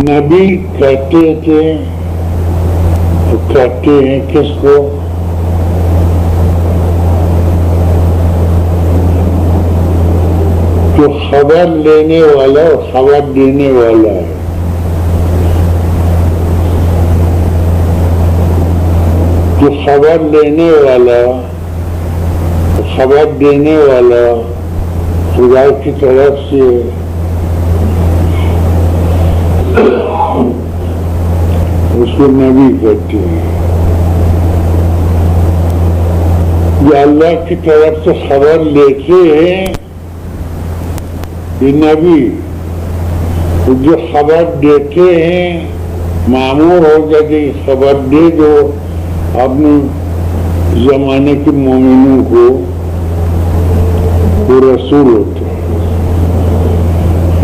نبی کہتے تھے کہتے ہیں کس کو؟ جو خبر لینے والا اور خبر دینے والا ہے. جو خبر لینے والا خبر دینے والا خدا کی طرف سے اس کو نبی کہتے ہیں. یہ اللہ کی طرف سے خبر لیتے ہیں یہ نبی. جو خبر دیتے ہیں مامور ہو جاتے خبر دے دو اپنے زمانے کے مومنوں کو. وہ رسول ہوتے ہیں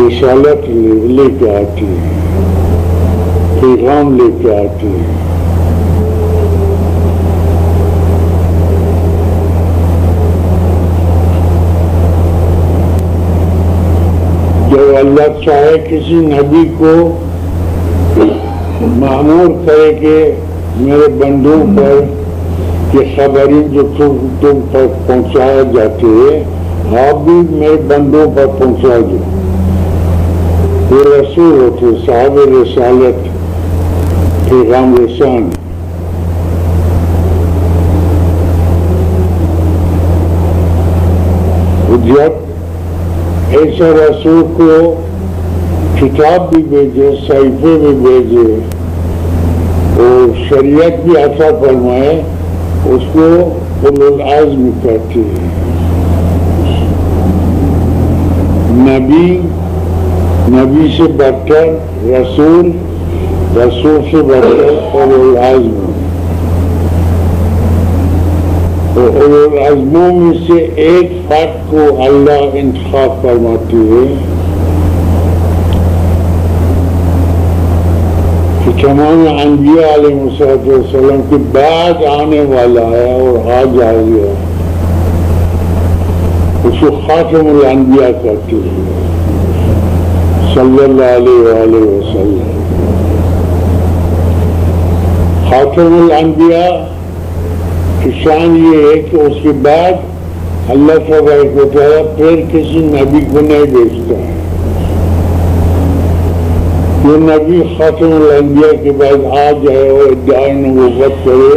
رسالت لے کے آتے ہیں پیغام لے کے آتے ہیں. جب اللہ چاہے کسی نبی کو مامور کرے کہ میرے بندوں پر یہ خبریں جو تم پر پہنچایا جاتے ہیں آپ بھی میرے بندوں پر پہنچا دو. وہ رسول ہوتے صاحب رسالت پیغام رسان. جب ایسا رسول کو کتاب بھی بھیجے صحیفے بھی بھیجے اور شریعت بھی عطا فرمائے اس کو اولو العزم کہتے ہیں. نبی سے بڑھ کر رسول سے بڑھ کر اولو العزم. اولو العزموں میں سے ایک فرد کو اللہ انتخاب فرماتے ہیں کہ تمام انبیاء علیہ السلام کے بعد آنے والا ہے اور آ جائے گا. اس کو خاتم الانبیاء کہتے ہیں صلی اللہ علیہ وآلہ وسلم. خاتم الانبیاء کی شان یہ ہے کہ اس کے بعد اللہ تبارک و تعالیٰ پھر کسی نبی کو نہیں بھیجتا ہے. جو نبی خاتم الانبیاء کے بعد آ جائے اور ادعائے نبوت کرے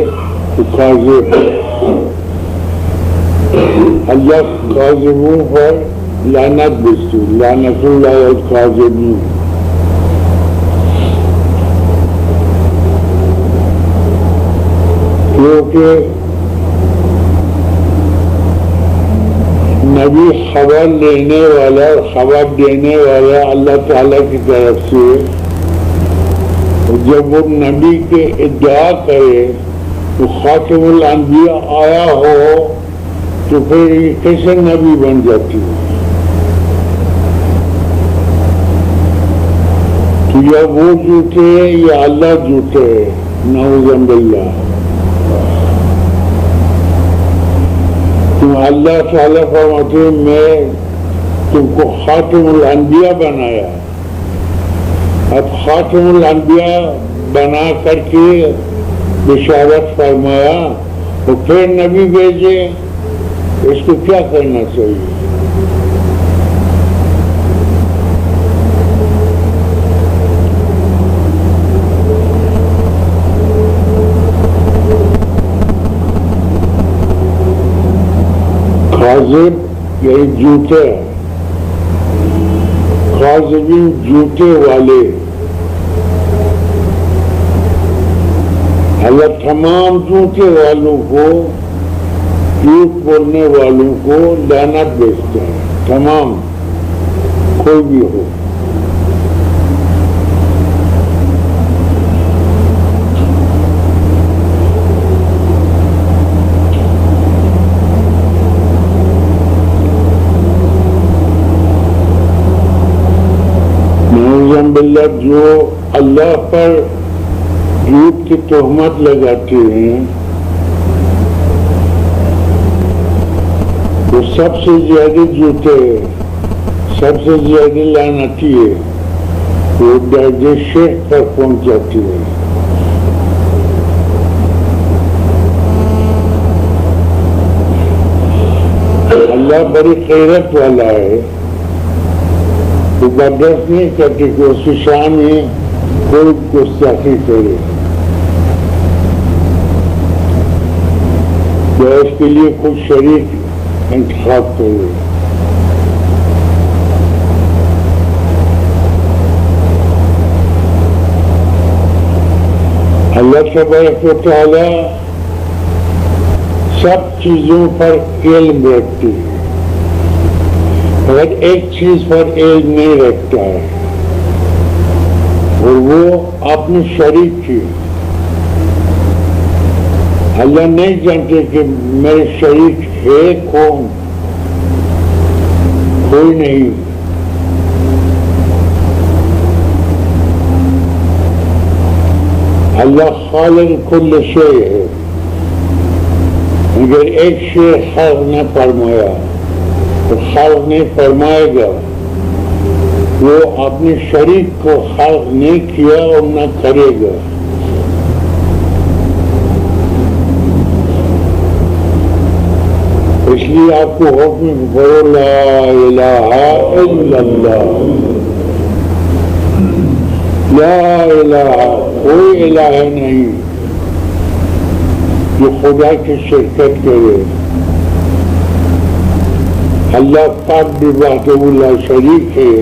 تو کاذب ہے. اللہ کاذبوں پر لعنت بھیجتے لعنت اللہ الکاذبین. کیونکہ نبی خبر لینے والا اور خبر دینے والا اللہ تعالیٰ کی طرف سے. جب وہ نبی کے ادعا کرے تو خاتم الانبیاء آیا ہو تو پھر یہ کیسے نبی بن جاتی ہے؟ تو یا وہ جھوٹے ہیں یا اللہ جھوٹے ہے. نعوذ باللہ. اللہ تعالیٰ فرماتے ہیں میں تم کو خاتم الانبیاء بنایا. اب خاتم الانبیاء بنا کر کے بشارت فرمایا تو پھر نبی بھیجے. اس کو کیا کرنا چاہیے؟ کاذب یہی جھوٹے کاذبین جھوٹے والے. اللہ تمام جھوٹے والوں کو جھوٹ بولنے والوں کو لعنت بھیجتا ہے. تمام کوئی بھی ہو. باللہ جو اللہ پر جھوٹ کی تہمت لگاتے ہیں وہ سب سے زیادہ جھوٹے سب سے زیادہ لعنتی ہے. وہ درجے شرک پر پہنچ جاتی ہے. اللہ بڑی خیرت والا ہے، وہ برداشت نہیں کرتی کہ اس کی شان میں کوئی گستاخی کرے یا اس کے لیے کوئی شریک انتخاب کرے. اللہ تبارک و تعالی سب چیزوں پر علم رکھتی ہے، مگر ایک چیز پر علم نہیں رکھتا ہے اور وہ اپنے شریک کی. اللہ نہیں جانتے کہ میرے شریک ہے کون، کوئی نہیں. اللہ خالق کل شے ہے، اگر ایک شے خلق نہ فرمایا تو خلق نہیں فرمائے گا. وہ اپنے شریک کو خلق نہیں کیا اور نہ کرے گا. اس لیے آپ کو حکم کرو لا الہ الا اللہ، لا الہ، کوئی الہ نہیں جو خدا کی شرکت کرے. اللہ پاک بھی وحدہ لا شریک ہے.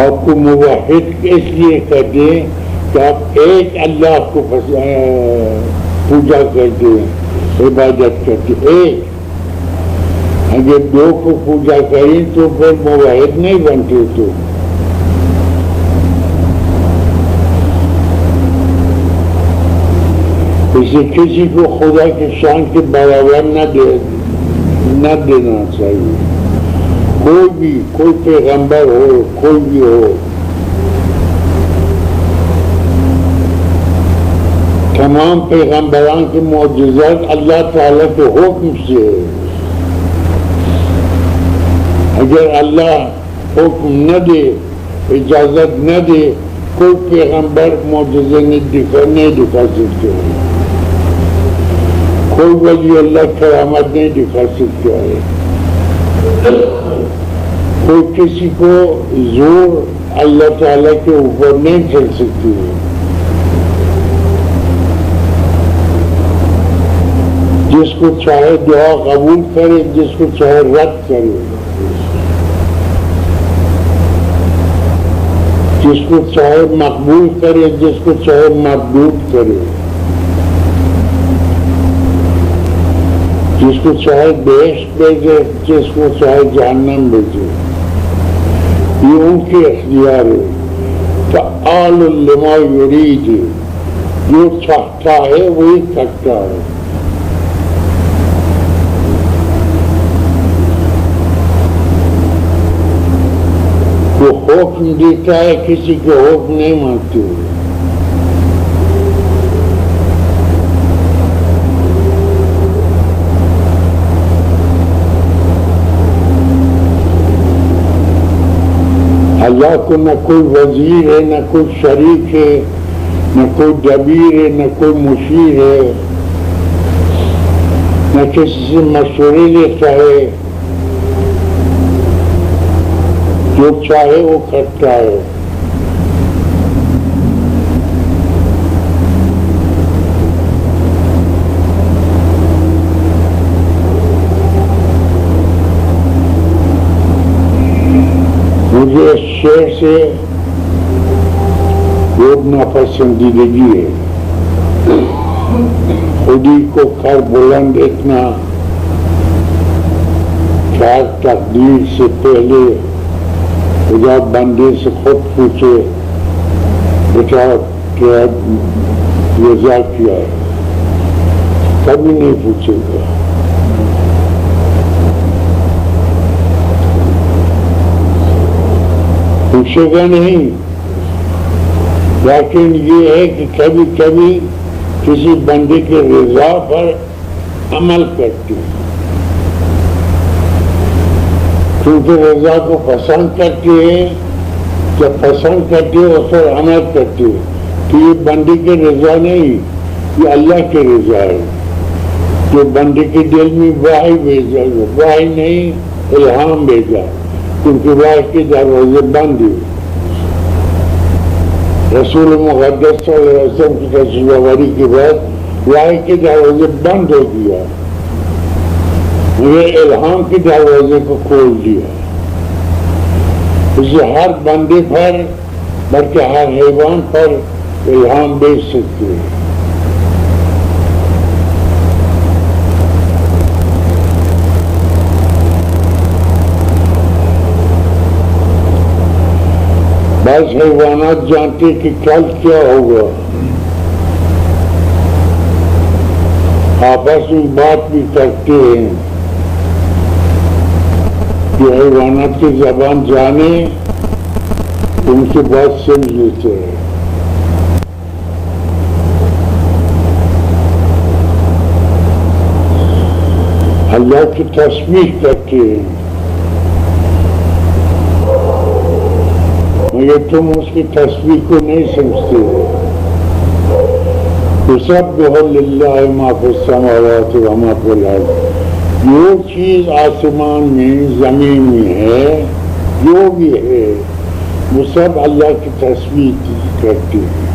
آپ کو موحد اس لیے کہتے ہیں کہ آپ ایک اللہ کو پوجا کرتے ہیں، عبادت کرتے ہیں ایک. اگر دو کو پوجا کریں تو پھر موحد نہیں بنتے. تو اسے کسی کو خدا کی شان کے برابر نہ دینا چاہیے. کوئی بھی، کوئی پیغمبر ہو، کوئی بھی ہو، تمام پیغمبران کے معجزات اللہ تعالیٰ کے حکم سے ہے. اگر اللہ حکم نہ دے، اجازت نہ دے، کوئی پیغمبر معجزے نہیں دکھا سکتے، کوئی ولی اللہ کرامت نہیں دکھا سکتا ہے. کوئی کسی کو زور اللہ تعالیٰ کے اوپر نہیں چل سکتی ہے. جس کو چاہے دعا قبول کرے، جس کو چاہے رد کرے، جس کو چاہے مقبول کرے، جس کو چاہے مردود کرے، جس کو چاہے بہشت بھیجے، جس کو چاہے جہنم بھیجے. یہ ان کے اختیار ہے. فعال لما یرید، جو چاہتا ہے وہی کرتا ہے. وہ حکم دیتا ہے، کسی کے حکم نہیں مانتے. اللہ کو نہ کوئی وزیر ہے، نہ کوئی شریک ہے، نہ کوئی دبیر ہے، نہ کوئی مشیر ہے، نہ کسی سے مشورے لیتا ہے. جو چاہے وہ کرتا ہے. مجھے اس شعر سے بہت ناپسندیدگی ہے. خودی کو کر بلند اتنا، کیا تقدیر سے پہلے خدا بندے سے خود پوچھے بیٹا کیا رضا کیا ہے. کبھی نہیں پوچھے گا. پوچھے گا نہیں، لیکن یہ ہے کہ کبھی کبھی کسی بندے کے رضا پر عمل کرتے ہیں. کیونکہ رضا کو پسند کرتے ہیں، جب پسند کرتے ہیں اس پر عمل کرتے ہیں کہ یہ بندے کی رضا نہیں، یہ اللہ کی رضا ہے، جو بندے کے دل میں وحی بھیجا، وحی نہیں الہام بھیجا، کیونکہ وحی کے دروازے بند ہیں۔ رسول مقدس صلی اللہ علیہ وسلم کی تشریف آوری کے بعد وحی کے دروازے بند ہو گیا، یہ الہام کے دروازے کو کھول دیا۔ اسے ہر بندے پر بلکہ ہر حیوان پر الہام بھیج سکتے ہیں۔ بعض حیوانات جانتے کہ کل کیا ہوگا، آپس میں بات بھی کرتے ہیں کہ حیوانات کی زبان جانے ان سے بات سمجھ لیتے ہیں۔ اللہ کی تسبیح کرتے ہیں، مگر تم اس کی تسبیح کو نہیں سمجھتے ہو۔ یسبح للہ ما فی السماوات و ما فی الارض، جو چیز آسمان میں زمین میں ہے جو بھی ہے وہ سب اللہ کی تسبیح کرتے ہیں۔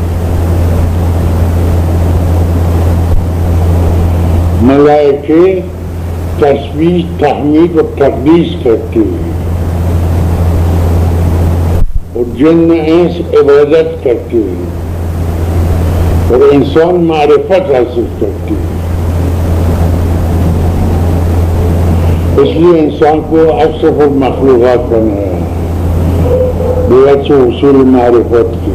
ملائکے تسبیح، تحمید اور تقدیس کرتے ہیں، اور جن انس عبادت کرتے ہیں، اور انسان معرفت حاصل کرتے ہیں۔ اس لیے انسان کو اشرف المخلوقات بنایا بے اچھے اصول معرفت کی۔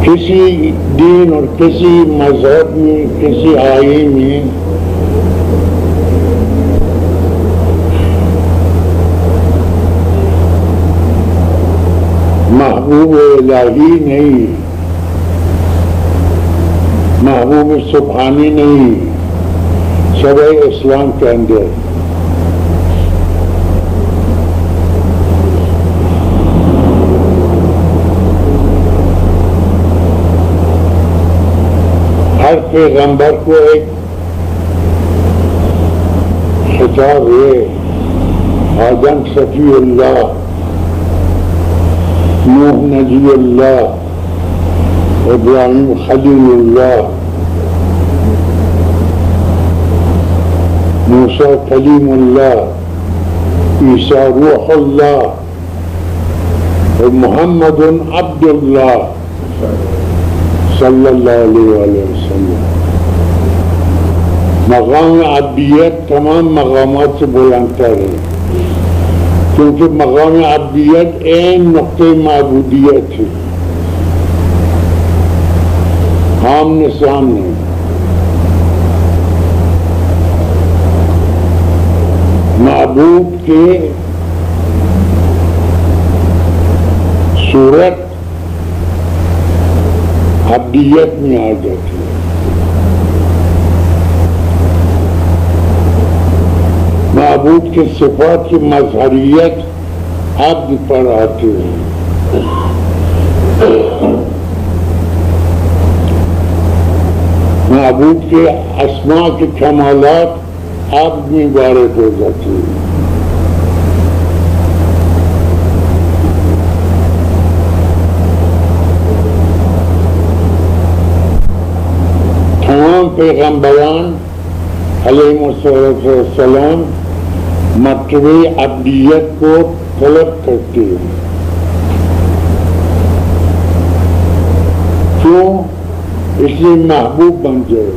کسی دین اور کسی مذہب میں، کسی آئین میں محبوب الہی نہیں، محبوب سبحانی نہیں، شرع اسلام کے اندر ہر پیغمبر کو ایک خطاب ہے، آدم صفی اللہ، نوح نبی اللہ، ابراہیم خلیل اللہ، موسیٰ کلیم اللہ، عیسیٰ روح اللہ، اور محمد عبد اللہ صلی اللہ علیہ وآلہ وسلم۔ مقام عبدیت تمام مقامات سے بلندتر ہے، کیونکہ مقام عبدیت عین نقطہ معبودیت ہے، آمنے سامنے۔ معبود کے صورت عبدیت میں آ جاتی ہے، معبود کے صفات کی مظہریت عبد پر آتے ہیں۔ معبود کے اسماء کے کمالات عبد میں وارد ہو جاتے ہیں۔ تمام پیغمبران علیہ السلام مرتبہ عبدیت کو طلب کرتے ہیں۔ کیوں؟ اس لیے محبوب بن جائے،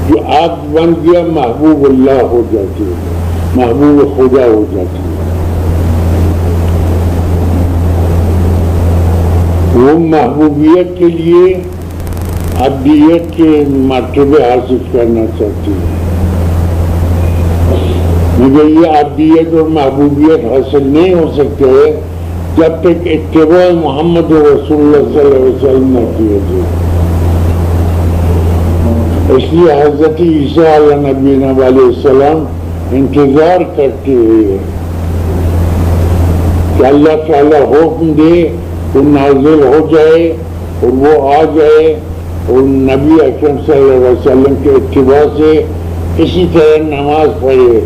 جو عبد بن گیا محبوب اللہ ہو جاتے ہیں، محبوب خدا ہو جاتے ہیں۔ وہ محبوبیت کے لیے عبدیت کے مرتبے حاصل کرنا چاہتے ہیں، مگر یہ عبدیت اور محبوبیت حاصل نہیں ہو سکتے جب تک اتباع محمد رسول اللہ صلی اللہ علیہ وسلم نہ کیے جائے۔ اس لیے حضرت عیسیٰ علیہ نبینا علیہ السلام انتظار کرتے ہوئے کہ اللہ تعالیٰ حکم دے وہ نازل ہو جائے اور وہ آ جائے اور نبی اکرم صلی اللہ علیہ وسلم کے اتباع سے اسی طرح نماز پڑھے،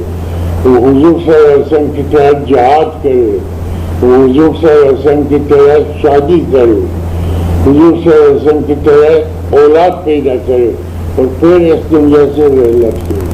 وہ حضور صلی اللہ علیہ وسلم کی طرح جہاد کرے، وہ حضور صلی اللہ علیہ وسلم کی طرح شادی کرے، حضور صلی اللہ علیہ وسلم کی طرح اولاد پیدا کرے اور پھر اس دنیا سے رحلت کرے۔